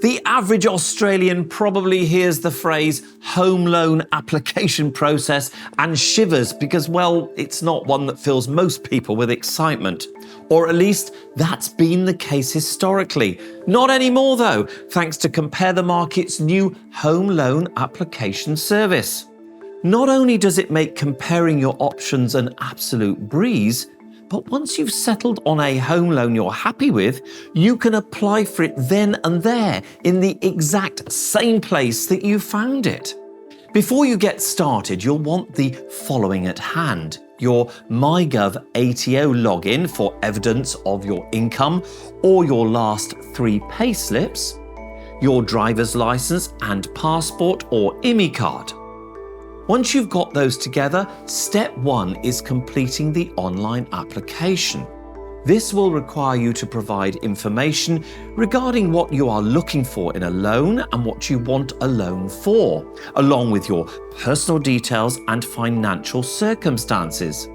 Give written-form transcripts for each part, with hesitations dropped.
The average Australian probably hears the phrase home loan application process and shivers because, well, it's not one that fills most people with excitement. Or at least that's been the case historically. Not anymore though, thanks to Compare the Market's new home loan application service. Not only does it make comparing your options an absolute breeze, but once you've settled on a home loan you're happy with, you can apply for it then and there in the exact same place that you found it. Before you get started, you'll want the following at hand: your MyGov ATO login for evidence of your income or your last 3 payslips, your driver's license and passport or IMI card. Once you've got those together, step 1 is completing the online application. This will require you to provide information regarding what you are looking for in a loan and what you want a loan for, along with your personal details and financial circumstances.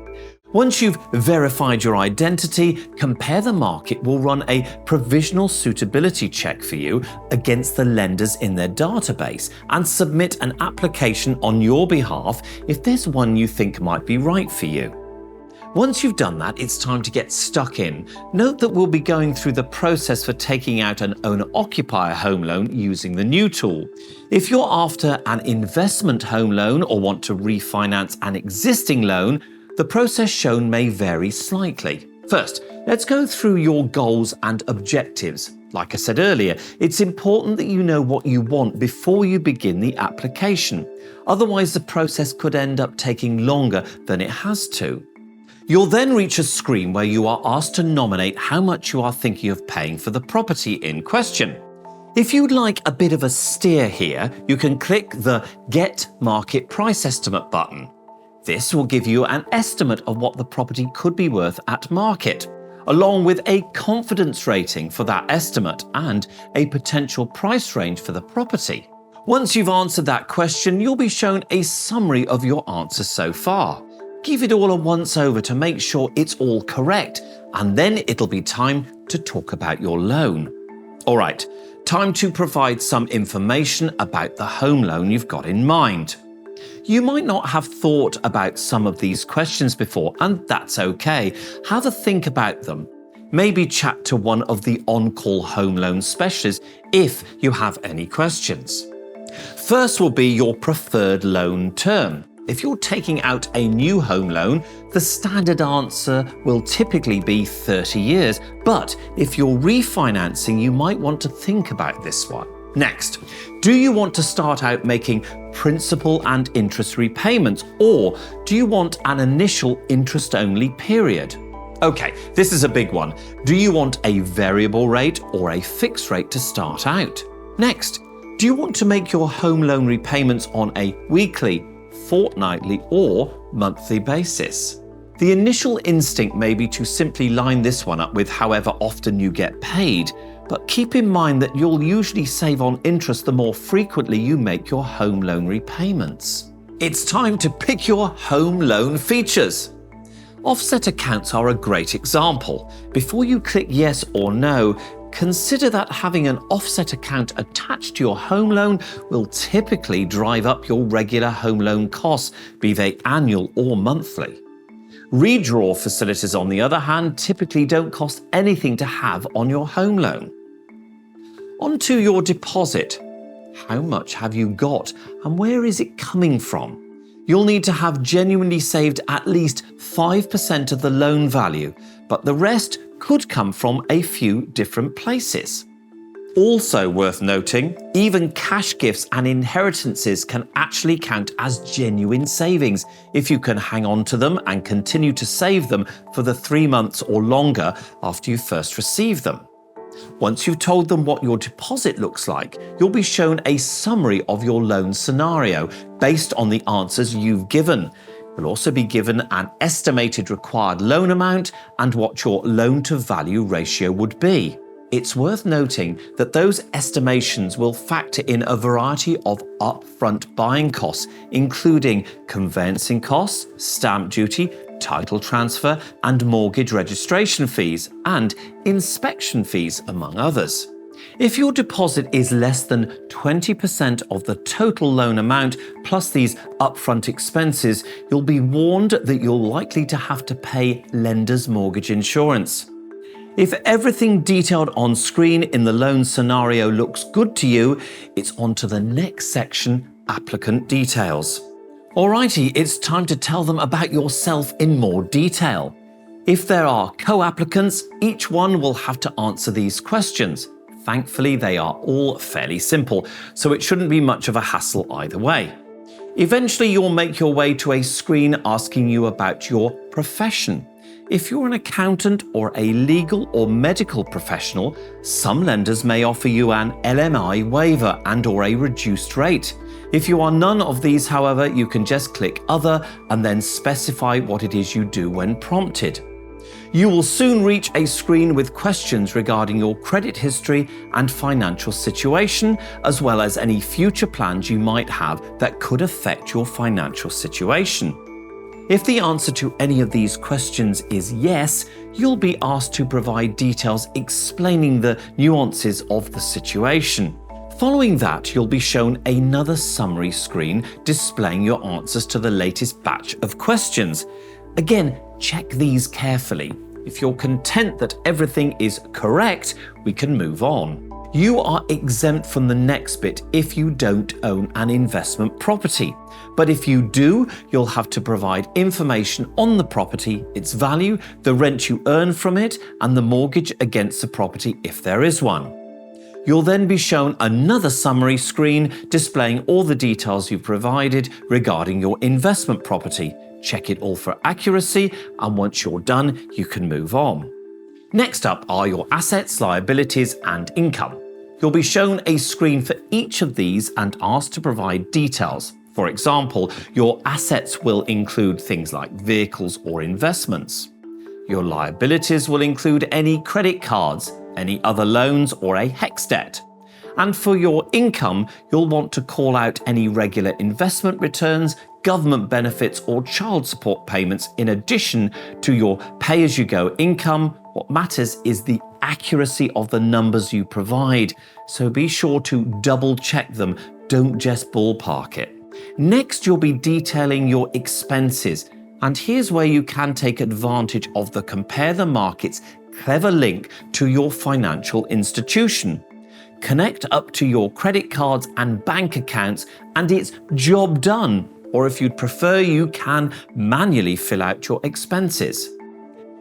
Once you've verified your identity, Compare the Market will run a provisional suitability check for you against the lenders in their database and submit an application on your behalf if there's one you think might be right for you. Once you've done that, it's time to get stuck in. Note that we'll be going through the process for taking out an owner-occupier home loan using the new tool. If you're after an investment home loan or want to refinance an existing loan, the process shown may vary slightly. First, let's go through your goals and objectives. Like I said earlier, it's important that you know what you want before you begin the application. Otherwise, the process could end up taking longer than it has to. You'll then reach a screen where you are asked to nominate how much you are thinking of paying for the property in question. If you'd like a bit of a steer here, you can click the Get Market Price Estimate button. This will give you an estimate of what the property could be worth at market, along with a confidence rating for that estimate and a potential price range for the property. Once you've answered that question, you'll be shown a summary of your answers so far. Give it all a once over to make sure it's all correct, and then it'll be time to talk about your loan. All right, time to provide some information about the home loan you've got in mind. You might not have thought about some of these questions before, and that's okay. Have a think about them. Maybe chat to one of the on-call home loan specialists if you have any questions. First will be your preferred loan term. If you're taking out a new home loan, the standard answer will typically be 30 years, but if you're refinancing, you might want to think about this one. Next, do you want to start out making principal and interest repayments, or do you want an initial interest-only period? Okay, this is a big one. Do you want a variable rate or a fixed rate to start out? Next, do you want to make your home loan repayments on a weekly, fortnightly, or monthly basis? The initial instinct may be to simply line this one up with however often you get paid, but keep in mind that you'll usually save on interest the more frequently you make your home loan repayments. It's time to pick your home loan features. Offset accounts are a great example. Before you click yes or no, consider that having an offset account attached to your home loan will typically drive up your regular home loan costs, be they annual or monthly. Redraw facilities, on the other hand, typically don't cost anything to have on your home loan. On to your deposit. How much have you got and where is it coming from? You'll need to have genuinely saved at least 5% of the loan value, but the rest could come from a few different places. Also worth noting, even cash gifts and inheritances can actually count as genuine savings if you can hang on to them and continue to save them for the 3 months or longer after you first receive them. Once you've told them what your deposit looks like, you'll be shown a summary of your loan scenario based on the answers you've given. You'll also be given an estimated required loan amount and what your loan-to-value ratio would be. It's worth noting that those estimations will factor in a variety of upfront buying costs, including conveyancing costs, stamp duty, title transfer, and mortgage registration fees, and inspection fees, among others. If your deposit is less than 20% of the total loan amount plus these upfront expenses, you'll be warned that you're likely to have to pay lender's mortgage insurance. If everything detailed on screen in the loan scenario looks good to you, it's on to the next section, applicant details. Alrighty, it's time to tell them about yourself in more detail. If there are co-applicants, each one will have to answer these questions. Thankfully, they are all fairly simple, so it shouldn't be much of a hassle either way. Eventually, you'll make your way to a screen asking you about your profession. If you're an accountant or a legal or medical professional, some lenders may offer you an LMI waiver and/or a reduced rate. If you are none of these, however, you can just click Other and then specify what it is you do when prompted. You will soon reach a screen with questions regarding your credit history and financial situation, as well as any future plans you might have that could affect your financial situation. If the answer to any of these questions is yes, you'll be asked to provide details explaining the nuances of the situation. Following that, you'll be shown another summary screen displaying your answers to the latest batch of questions. Again, check these carefully. If you're content that everything is correct, we can move on. You are exempt from the next bit if you don't own an investment property. But if you do, you'll have to provide information on the property, its value, the rent you earn from it, and the mortgage against the property if there is one. You'll then be shown another summary screen displaying all the details you've provided regarding your investment property. Check it all for accuracy, and once you're done, you can move on. Next up are your assets, liabilities, and income. You'll be shown a screen for each of these and asked to provide details. For example, your assets will include things like vehicles or investments. Your liabilities will include any credit cards, any other loans, or a HEX debt. And for your income, you'll want to call out any regular investment returns, government benefits, or child support payments in addition to your pay-as-you-go income. What matters is the accuracy of the numbers you provide, so be sure to double-check them, don't just ballpark it. Next, you'll be detailing your expenses, and here's where you can take advantage of the Compare the Markets clever link to your financial institution. Connect up to your credit cards and bank accounts and it's job done. Or if you'd prefer, you can manually fill out your expenses.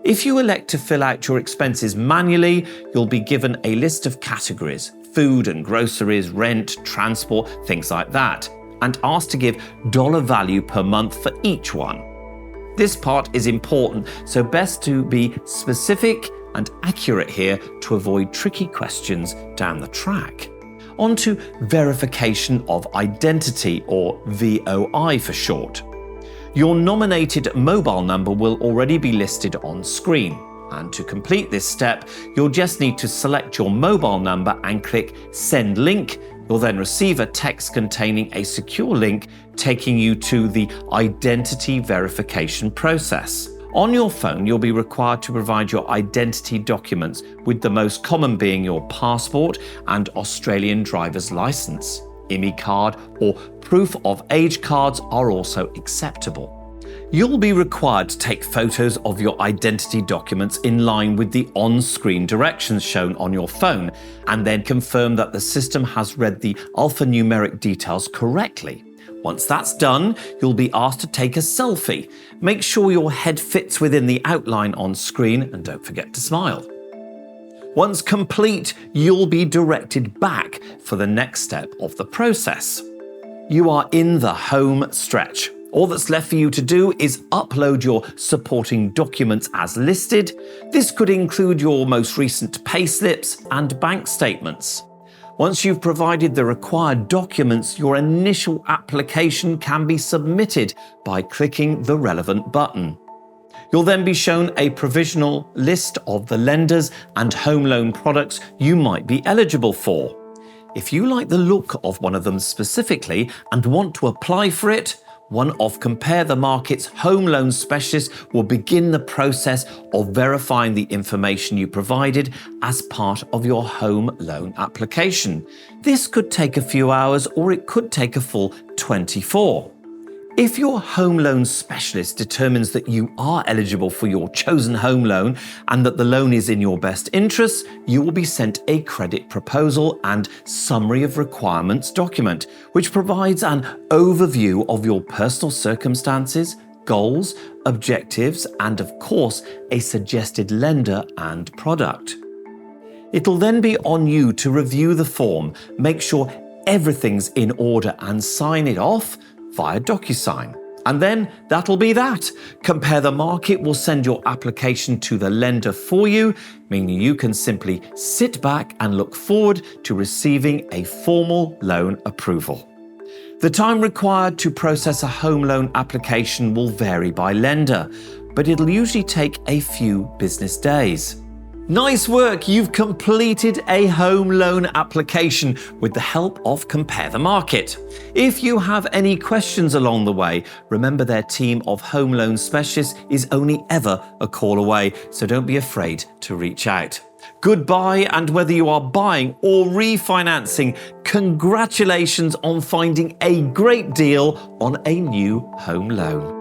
If you elect to fill out your expenses manually, you'll be given a list of categories: food and groceries, rent, transport, things like that, and asked to give dollar value per month for each one. This part is important, so best to be specific and accurate here to avoid tricky questions down the track. On to verification of identity, or VOI for short. Your nominated mobile number will already be listed on screen. And to complete this step, you'll just need to select your mobile number and click Send Link. You'll then receive a text containing a secure link taking you to the identity verification process. On your phone, you'll be required to provide your identity documents, with the most common being your passport and Australian driver's license. IMI card or proof of age cards are also acceptable. You'll be required to take photos of your identity documents in line with the on-screen directions shown on your phone, and then confirm that the system has read the alphanumeric details correctly. Once that's done, you'll be asked to take a selfie. Make sure your head fits within the outline on screen and don't forget to smile. Once complete, you'll be directed back for the next step of the process. You are in the home stretch. All that's left for you to do is upload your supporting documents as listed. This could include your most recent payslips and bank statements. Once you've provided the required documents, your initial application can be submitted by clicking the relevant button. You'll then be shown a provisional list of the lenders and home loan products you might be eligible for. If you like the look of one of them specifically and want to apply for it, one of Compare the Market's home loan specialists will begin the process of verifying the information you provided as part of your home loan application. This could take a few hours or it could take a full 24. If your home loan specialist determines that you are eligible for your chosen home loan and that the loan is in your best interests, you will be sent a credit proposal and summary of requirements document, which provides an overview of your personal circumstances, goals, objectives, and of course, a suggested lender and product. It'll then be on you to review the form, make sure everything's in order and sign it off via DocuSign. And then that'll be that. Compare the Market will send your application to the lender for you, meaning you can simply sit back and look forward to receiving a formal loan approval. The time required to process a home loan application will vary by lender, but it'll usually take a few business days. Nice work! You've completed a home loan application with the help of Compare the Market. If you have any questions along the way, remember their team of home loan specialists is only ever a call away, so don't be afraid to reach out. Goodbye, and whether you are buying or refinancing, congratulations on finding a great deal on a new home loan.